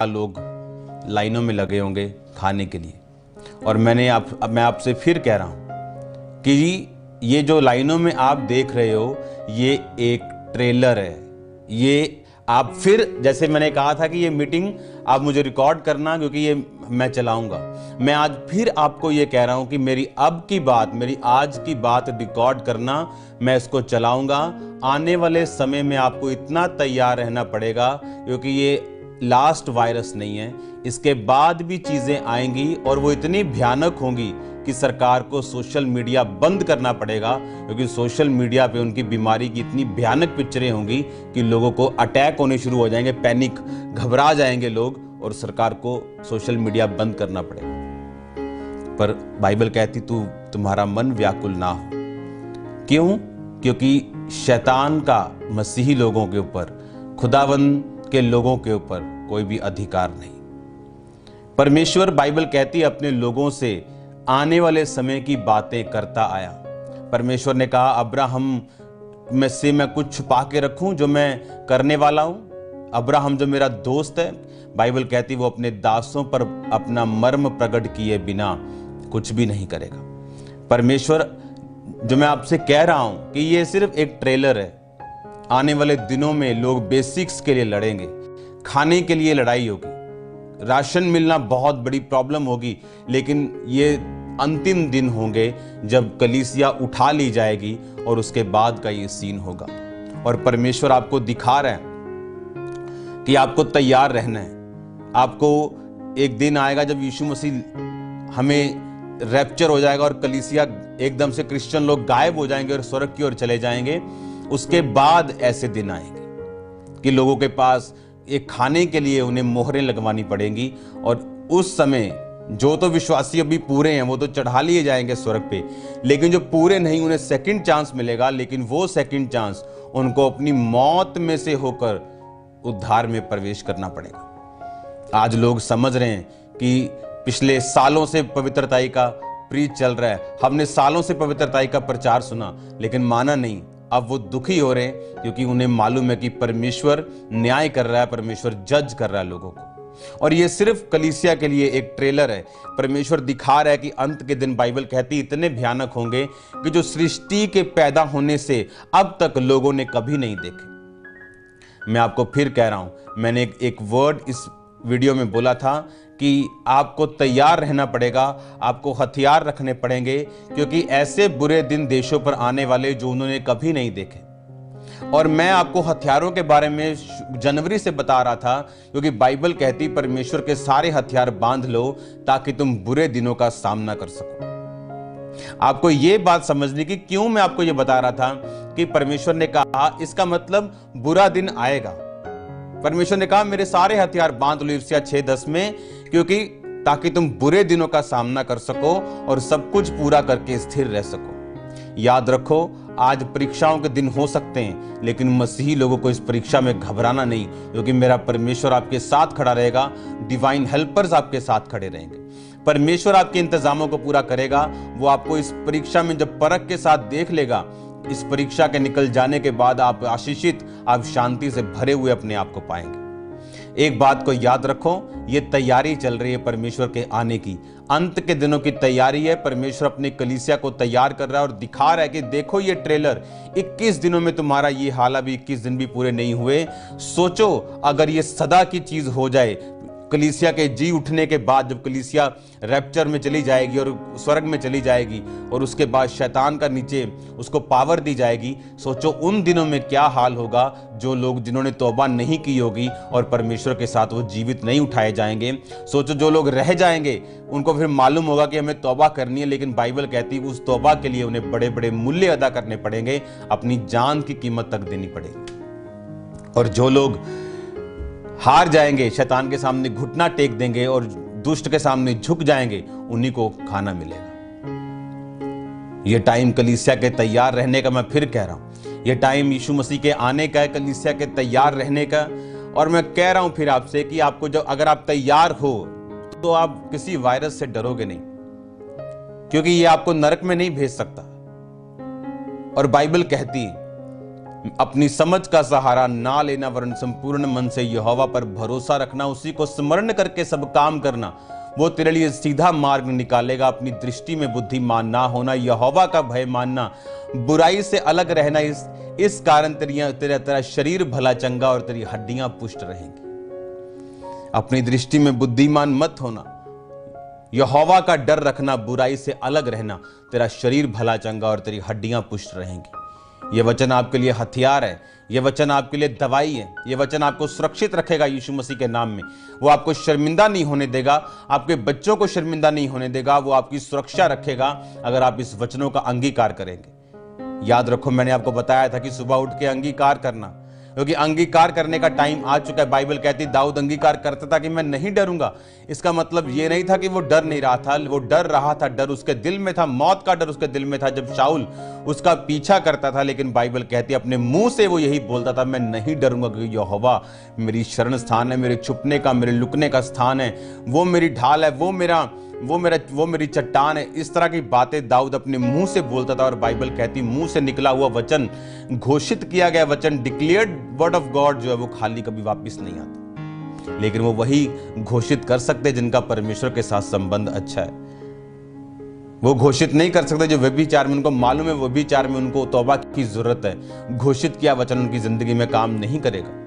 लोग लाइनों में लगे होंगे खाने के लिए। और मैं आपसे फिर कह रहा हूं कि ये जो लाइनों में आप देख रहे हो ये एक ट्रेलर है। ये आप फिर, जैसे मैंने कहा था कि ये मीटिंग आप मुझे रिकॉर्ड करना, क्योंकि ये मैं चलाऊंगा। मैं आज फिर आपको ये कह रहा हूं कि मेरी आज की बात रिकॉर्ड करना, मैं इसको चलाऊंगा। आने वाले समय में आपको इतना तैयार रहना पड़ेगा, क्योंकि ये लास्ट वायरस नहीं है। इसके बाद भी चीजें आएंगी और वो इतनी भयानक होंगी कि सरकार को सोशल मीडिया बंद करना पड़ेगा, क्योंकि सोशल मीडिया पे उनकी बीमारी की इतनी भयानक पिक्चरें होंगी कि लोगों को अटैक होने शुरू हो जाएंगे, पैनिक, घबरा जाएंगे लोग, और सरकार को सोशल मीडिया बंद करना पड़ेगा। पर बाइबल कहती तुम्हारा मन व्याकुल ना हो। क्यों? क्योंकि शैतान का मसीही लोगों के ऊपर, खुदावंद के लोगों के ऊपर कोई भी अधिकार नहीं। परमेश्वर, बाइबल कहती है, अपने लोगों से आने वाले समय की बातें करता आया। परमेश्वर ने कहा, अब्राहम में से मैं कुछ छुपा के रखूं जो मैं करने वाला हूं। अब्राहम जो मेरा दोस्त है, बाइबल कहती वो अपने दासों पर अपना मर्म प्रकट किए बिना कुछ भी नहीं करेगा। परमेश्वर, जो मैं आपसे कह रहा हूं कि ये सिर्फ एक ट्रेलर है। आने वाले दिनों में लोग बेसिक्स के लिए लड़ेंगे, खाने के लिए लड़ाई होगी, राशन मिलना बहुत बड़ी प्रॉब्लम होगी, लेकिन ये अंतिम दिन होंगे जब कलीसिया उठा ली जाएगी और उसके बाद का ये सीन होगा। और परमेश्वर आपको दिखा रहे हैं कि आपको तैयार रहना है। आपको एक दिन आएगा जब यीशु मसीह हमें रैप्चर हो जाएगा और कलीसिया एकदम से, क्रिश्चियन लोग गायब हो जाएंगे और स्वर्ग की ओर चले जाएंगे। उसके बाद ऐसे दिन आएंगे कि लोगों के पास एक खाने के लिए उन्हें मोहरें लगवानी पड़ेंगी, और उस समय जो तो विश्वासी अभी पूरे हैं वो तो चढ़ा लिए जाएंगे स्वर्ग पे, लेकिन जो पूरे नहीं उन्हें सेकंड चांस मिलेगा। लेकिन वो सेकंड चांस उनको अपनी मौत में से होकर उद्धार में प्रवेश करना पड़ेगा। आज लोग समझ रहे हैं कि पिछले सालों से पवित्रताई का प्रीच चल रहा है, हमने सालों से पवित्रताई का प्रचार सुना, लेकिन माना नहीं। अब वो दुखी हो रहे हैं क्योंकि उन्हें मालूम है कि परमेश्वर न्याय कर रहा है, परमेश्वर जज कर रहा है लोगों को। और ये सिर्फ कलीसिया के लिए एक ट्रेलर है। परमेश्वर दिखा रहा है कि अंत के दिन, बाइबल कहती, इतने भयानक होंगे कि जो सृष्टि के पैदा होने से अब तक लोगों ने कभी नहीं देखे। मैं आपको फिर कह रहा हूं, मैंने एक वर्ड इस वीडियो में बोला था कि आपको तैयार रहना पड़ेगा, आपको हथियार रखने पड़ेंगे, क्योंकि ऐसे बुरे दिन देशों पर आने वाले जो उन्होंने कभी नहीं देखे। और मैं आपको हथियारों के बारे में जनवरी से बता रहा था, क्योंकि बाइबल कहती परमेश्वर के सारे हथियार बांध लो ताकि तुम बुरे दिनों का सामना कर सको। आपको यह बात समझने की क्यों मैं आपको यह बता रहा था कि परमेश्वर ने कहा इसका मतलब बुरा दिन आएगा। परमेश्वर ने कहा मेरे सारे हथियार बांध लो, यिर्मयाह 6:10 में, क्योंकि ताकि तुम बुरे दिनों का सामना कर सको और सब कुछ पूरा करके स्थिर रह सको। याद रखो, आज परीक्षाओं के दिन हो सकते हैं, लेकिन मसीही लोगों को इस परीक्षा में घबराना नहीं, क्योंकि मेरा परमेश्वर आपके साथ खड़ा रहेगा। डिवाइन हेल्पर्स आपके साथ खड़े रहेंगे। परमेश्वर आपके इंतजामों को पूरा करेगा। वो आपको इस परीक्षा में जब परख के साथ देख लेगा, इस परीक्षा के निकल जाने के बाद आप आशीषित, आप शांति से भरे हुए अपने आप को पाएंगे। एक बात को याद रखो, ये तैयारी चल रही है परमेश्वर के आने की, अंत के दिनों की तैयारी है। परमेश्वर अपने कलीसिया को तैयार कर रहा है और दिखा रहा है कि देखो ये ट्रेलर, 21 दिनों में तुम्हारा ये हाल, अभी 21 दिन भी पूरे नहीं हुए। सोचो अगर ये सदा की चीज हो जाए, कलीसिया के जी उठने के बाद, जब कलीसिया रैप्चर में चली जाएगी और स्वर्ग में चली जाएगी और उसके बाद शैतान का नीचे उसको पावर दी जाएगी, सोचो उन दिनों में क्या हाल होगा। जो लोग जिन्होंने तौबा नहीं की होगी और परमेश्वर के साथ वो जीवित नहीं उठाए जाएंगे। सोचो जो लोग रह जाएंगे उनको फिर मालूम होगा कि हमें तौबा करनी है, लेकिन बाइबल कहती है उस तौबा के लिए उन्हें बड़े बड़े मूल्य अदा करने पड़ेंगे, अपनी जान की कीमत तक देनी पड़ेगी। और जो लोग हार जाएंगे, शैतान के सामने घुटना टेक देंगे और दुष्ट के सामने झुक जाएंगे, उन्हीं को खाना मिलेगा। यह टाइम कलीसिया के तैयार रहने का, मैं फिर कह रहा हूं, यह टाइम यीशु मसीह के आने का है, कलीसिया के तैयार रहने का। और मैं कह रहा हूं फिर आपसे कि आपको जब, अगर आप तैयार हो तो आप किसी वायरस से डरोगे नहीं, क्योंकि यह आपको नरक में नहीं भेज सकता। और बाइबल कहती है अपनी समझ का सहारा ना लेना, वरन संपूर्ण मन से यहोवा पर भरोसा रखना, उसी को स्मरण करके सब काम करना, वो तेरे लिए सीधा मार्ग निकालेगा। अपनी दृष्टि में बुद्धिमान ना होना, यहोवा का भय मानना, बुराई से अलग रहना, इस कारण तेरा शरीर भला चंगा और तेरी हड्डियां पुष्ट रहेंगी। अपनी दृष्टि में बुद्धिमान मत होना, यहोवा का डर रखना, बुराई से अलग रहना, तेरा शरीर भला चंगा और तेरी हड्डियां पुष्ट रहेंगी। यह वचन आपके लिए हथियार है, यह वचन आपके लिए दवाई है, यह वचन आपको सुरक्षित रखेगा यीशु मसीह के नाम में। वो आपको शर्मिंदा नहीं होने देगा, आपके बच्चों को शर्मिंदा नहीं होने देगा, वो आपकी सुरक्षा रखेगा अगर आप इस वचनों का अंगीकार करेंगे। याद रखो, मैंने आपको बताया था कि सुबह उठ के अंगीकार करना, क्योंकि अंगीकार करने का टाइम आ चुका है। बाइबल कहती दाऊद अंगीकार करता था कि मैं नहीं डरूंगा। इसका मतलब ये नहीं था कि वो डर नहीं रहा था, वो डर रहा था, डर उसके दिल में था, मौत का डर उसके दिल में था जब शाऊल उसका पीछा करता था। लेकिन बाइबल कहती अपने मुंह से वो यही बोलता था, मैं नहीं डरूंगा, क्योंकि यहोवा मेरी शरण स्थान है, मेरे छुपने का, मेरे लुकने का स्थान है, वो मेरी ढाल है, वो मेरी चट्टान है। इस तरह की बातें दाऊद अपने मुंह से बोलता था। और बाइबल कहती मुंह से निकला हुआ वचन, घोषित किया गया वचन, डिक्लेयर्ड वर्ड ऑफ गॉड जो है वो खाली कभी वापस नहीं आता, लेकिन वो वही घोषित कर सकते जिनका परमेश्वर के साथ संबंध अच्छा है। वो घोषित नहीं कर सकते जो व्यभिचार में, उनको मालूम है व्यभिचार में उनको तौबा की जरूरत है। घोषित किया वचन उनकी जिंदगी में काम नहीं करेगा।